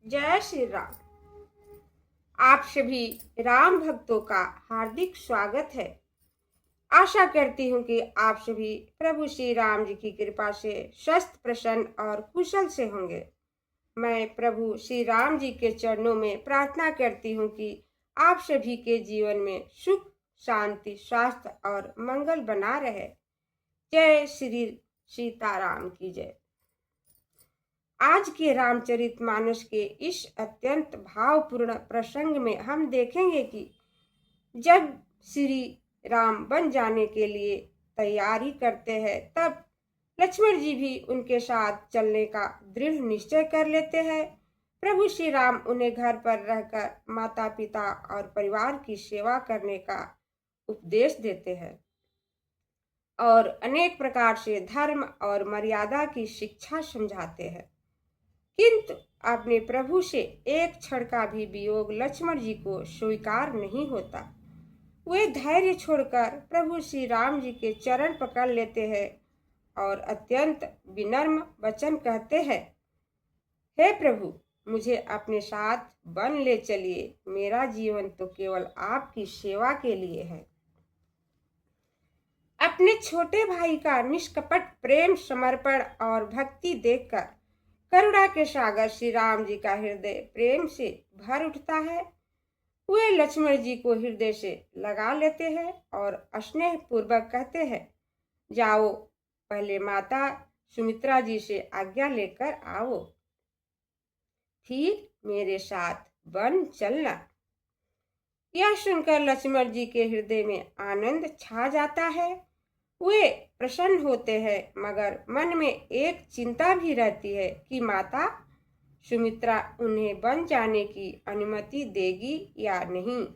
जय श्री राम। आप सभी राम भक्तों का हार्दिक स्वागत है। आशा करती हूँ कि आप सभी प्रभु श्री राम जी की कृपा से स्वस्थ, प्रसन्न और कुशल से होंगे। मैं प्रभु श्री राम जी के चरणों में प्रार्थना करती हूँ कि आप सभी के जीवन में सुख, शांति, स्वास्थ्य और मंगल बना रहे। जय श्री सीताराम की जय। आज के रामचरितमानस के इस अत्यंत भावपूर्ण प्रसंग में हम देखेंगे कि जब श्री राम बन जाने के लिए तैयारी करते हैं, तब लक्ष्मण जी भी उनके साथ चलने का दृढ़ निश्चय कर लेते हैं। प्रभु श्री राम उन्हें घर पर रहकर माता पिता और परिवार की सेवा करने का उपदेश देते हैं और अनेक प्रकार से धर्म और मर्यादा की शिक्षा समझाते हैं। किंतु अपने प्रभु से एक क्षण का भी वियोग लक्ष्मण जी को स्वीकार नहीं होता। वे धैर्य छोड़कर प्रभु श्री राम जी के चरण पकड़ लेते हैं और अत्यंत विनम्र वचन कहते हैं, हे प्रभु, मुझे अपने साथ वन ले चलिए। मेरा जीवन तो केवल आपकी सेवा के लिए है। अपने छोटे भाई का निष्कपट प्रेम, समर्पण और भक्ति देखकर करुणा के सागर श्री राम जी का हृदय प्रेम से भर उठता है। वे लक्ष्मण जी को हृदय से लगा लेते हैं और स्नेह पूर्वक कहते हैं, जाओ, पहले माता सुमित्रा जी से आज्ञा लेकर आओ, फिर मेरे साथ वन चलना। यह सुनकर लक्ष्मण जी के हृदय में आनंद छा जाता है। वे प्रसन्न होते हैं, मगर मन में एक चिंता भी रहती है कि माता सुमित्रा उन्हें वन जाने की अनुमति देगी या नहीं।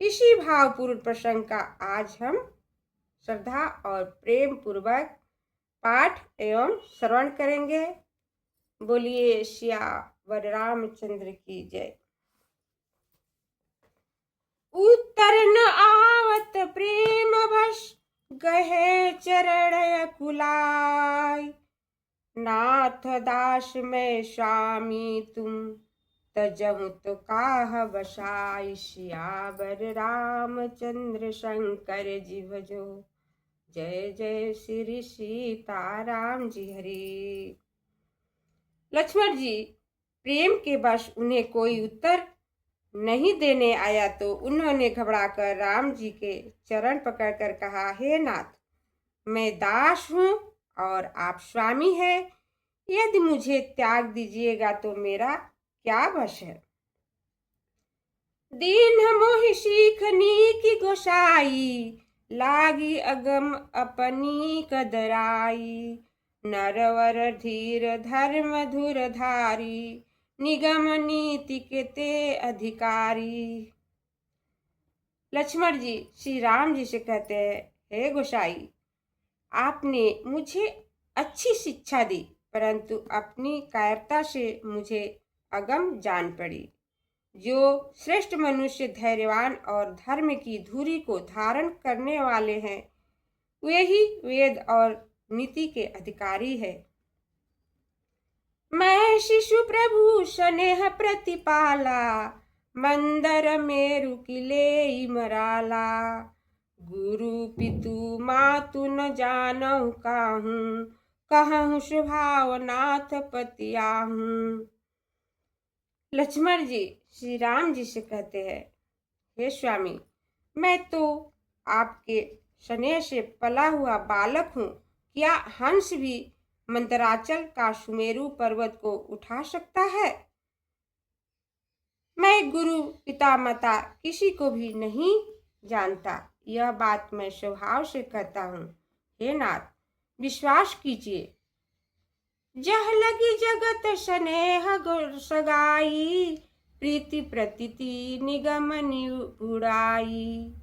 इसी भावपूर्ण प्रसंग का आज हम श्रद्धा और प्रेम पूर्वक पाठ एवं श्रवण करेंगे। बोलिए सियावर रामचंद्र की जय। उत्तर न आवत प्रेम वश, गहे चरण कुलाय। नाथ दास में स्वामी तुम, तजहु तो काह बसाई। सियावर रामचंद्र शंकर जी भजो, जय जय श्री सीताराम जी हरि। लक्ष्मण जी प्रेम के वश उन्हें कोई उत्तर नहीं देने आया तो उन्होंने घबराकर राम जी के चरण पकड़कर कहा, हे नाथ, मैं दास हूँ और आप स्वामी हैं। यदि मुझे त्याग दीजिएगा तो मेरा क्या वश है। दीन मोहि सीखनी की गोसाई, लागी अगम अपनी कदराई। नरवर धीर धर्म धुर धारी, निगम नीति के ते अधिकारी। लक्ष्मण जी श्री राम जी से कहते हैं, हे गोसाई, आपने मुझे अच्छी शिक्षा दी, परंतु अपनी कायरता से मुझे अगम जान पड़ी। जो श्रेष्ठ मनुष्य धैर्यवान और धर्म की धुरी को धारण करने वाले हैं, वे ही वेद और नीति के अधिकारी है। मैं शिशु प्रभु स्नेह प्रतिपाला, मंदर मेरु किले मराला। गुरु पितु मातु न जानहु काहू, कहूँ स्वभाव नाथ पतियाहूँ। लक्ष्मण जी श्री राम जी से कहते हैं, हे स्वामी, मैं तो आपके स्नेह से पला हुआ बालक हूँ। क्या हंस भी मंदराचल का सुमेरु पर्वत को उठा सकता है? मैं गुरु पिता माता किसी को भी नहीं जानता। यह बात मैं स्वभाव से कहता हूँ। हे नाथ, विश्वास कीजिए। जह लगी जगत स्नेह सगाई, प्रीति प्रतीति निगम निपुड़ाई।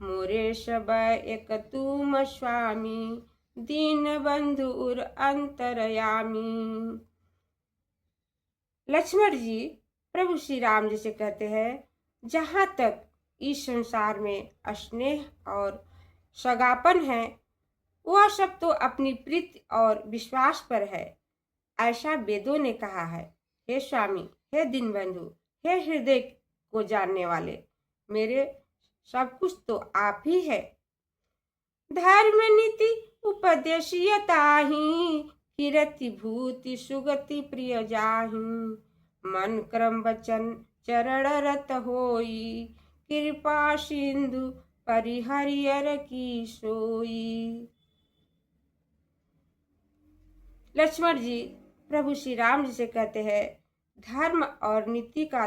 मोरे सब एक तुम स्वामी, दीन बंधु उर अंतरयामी। लक्ष्मण जी प्रभु श्री राम जी से कहते हैं, जहाँ तक इस संसार में स्नेह और सगापन है, वह सब तो अपनी प्रीति और विश्वास पर है। ऐसा वेदों ने कहा है। हे स्वामी, हे दीनबंधु, हे हृदय को जानने वाले, मेरे सब कुछ तो आप ही है। धर्म नीति उपदेशियताहि, कीरति भूति सुगति प्रिय जाहि। मन क्रम वचन चरण रत होई, कृपा सिंधु परिहरियर की सोई। लक्ष्मण जी प्रभु श्री राम जी से कहते हैं, धर्म और नीति का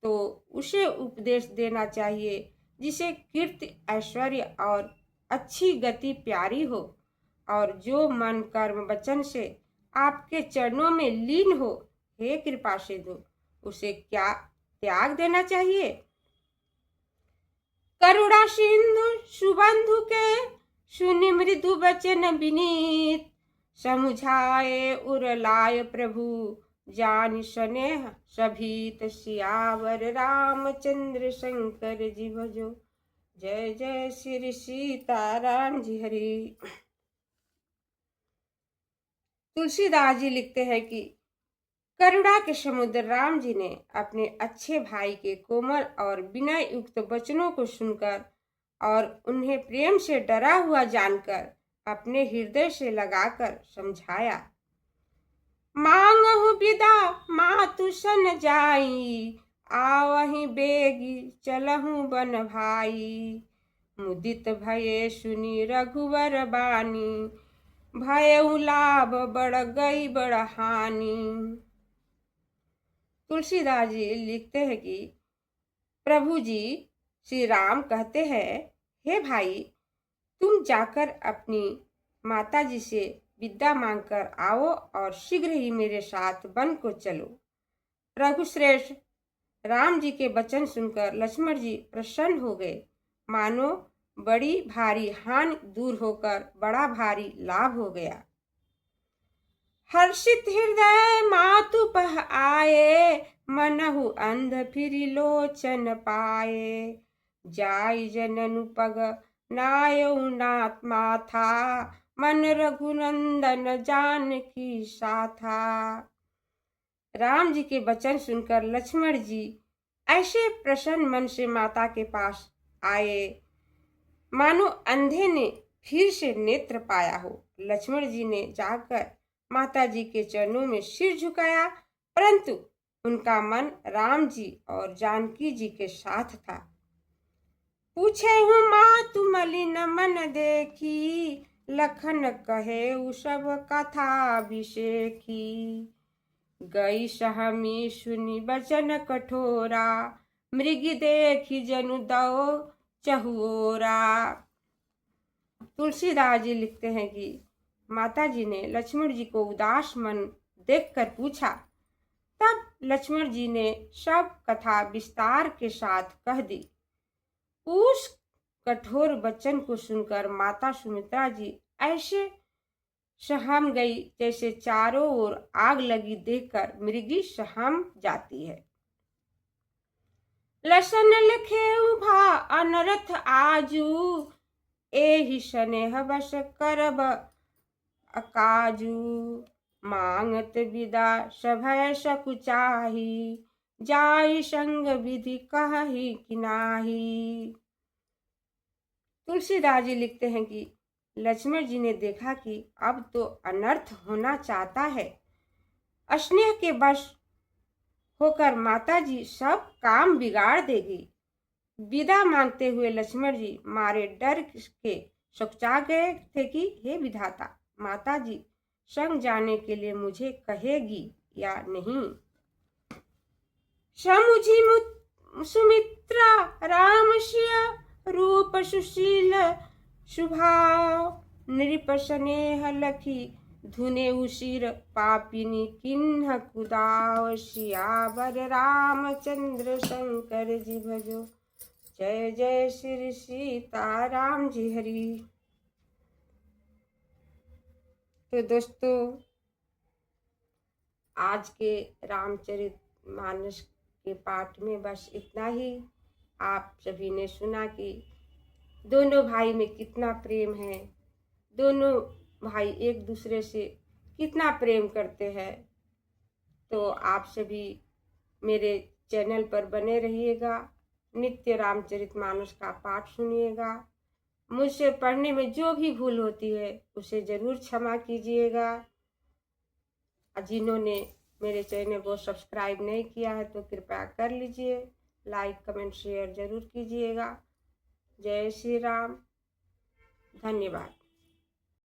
तो उसे उपदेश देना चाहिए जिसे कीर्ति, ऐश्वर्य और अच्छी गति प्यारी हो, और जो मन कर्म वचन से आपके चरणों में लीन हो, हे कृपा सिंधु, उसे क्या त्याग देना चाहिए। करुणा सिंधु सुबंधु के, सुनि मृदु वचन विनीत, समुझाए उर लाय प्रभु, जान स्नेह सभीत। सियावर रामचंद्र शंकर जी भजो, जय जय श्री सीताराम जी हरि। तुलसीदास जी लिखते हैं कि करुणा के समुद्र राम जी ने अपने अच्छे भाई के कोमल और विनय युक्त वचनों को सुनकर और उन्हें प्रेम से डरा हुआ जानकर अपने हृदय से लगाकर समझाया। मांगहु विदा मातु सन जाई, आवहि बेगी चलहु बन भाई। मुदित भये सुनी रघुवर बानी, भयउ लाभ बढ़ गई बड़ हानि। तुलसीदास जी लिखते हैं कि प्रभु जी श्री राम कहते हैं, हे भाई, तुम जाकर अपनी माता जी से विद्या मांगकर आओ और शीघ्र ही मेरे साथ वन को चलो। रघुश्रेष्ठ राम जी के वचन सुनकर लक्ष्मण जी प्रसन्न हो गए, मानो बड़ी भारी हानि दूर होकर बड़ा भारी लाभ हो गया। हर्षित हृदय मातु पह आए, मनहु अंध फिरि लोचन पाए। जाय जननु पग नायउ नाथ माथा, मन रघुनंदन जानकी साथा। राम जी के वचन सुनकर लक्ष्मण जी ऐसे प्रसन्न मन से माता के पास आए, मानो अंधे ने फिर से नेत्र पाया हो। लक्ष्मण जी ने जाकर माता जी के चरणों में सिर झुकाया, परंतु उनका मन राम जी और जानकी जी के साथ था। पूछे हूँ मातु मलिन मन देखी, लखन कहे उ सब कथा अभिषेकी। गई सहमी सुनी वचन कठोरा, मृग देखी जनु दो चहुओरा। तुलसीदास जी लिखते हैं कि माता जी ने लक्ष्मण जी को उदास मन देखकर पूछा, तब लक्ष्मण जी ने सब कथा विस्तार के साथ कह दी। उस कठोर वचन को सुनकर माता सुमित्रा जी ऐसे सहम गई जैसे चारों ओर आग लगी देखकर मृगी सहम जाती है। लसन लखेउ भा अनरथ आजू, एहि स्नेह बस करब अकाजू। मांगत विदा सभय सकुचाही, जाई संग विधि कहि कि नाही। तुलसीदास जी लिखते हैं कि लक्ष्मण जी ने देखा कि अब तो अनर्थ होना चाहता है। स्नेह के वश होकर माता जी सब काम बिगाड़ देगी। विदा मांगते हुए लक्ष्मण जी मारे डर के सकुचा गए थे कि हे विधाता, माता जी संग जाने के लिए मुझे कहेगी या नहीं। समुझी सुमित्रा राम सिया, रूप सुशील सुभाव। नृप स्नेह लखी धुने उसिर, पापिनी किन्ह कुदाव। सियावर रामचंद्र शंकर जी भजो, जय जय श्री सीताराम जी हरि। तो दोस्तों, आज के रामचरितमानस के पाठ में बस इतना ही। आप सभी ने सुना कि दोनों भाई में कितना प्रेम है, दोनों भाई एक दूसरे से कितना प्रेम करते हैं। तो आप सभी मेरे चैनल पर बने रहिएगा, नित्य रामचरितमानस का पाठ सुनिएगा। मुझसे पढ़ने में जो भी भूल होती है उसे ज़रूर क्षमा कीजिएगा। जिन्होंने मेरे चैनल को सब्सक्राइब नहीं किया है तो कृपया कर लीजिए, लाइक कमेंट शेयर ज़रूर कीजिएगा। जय श्री राम, धन्यवाद।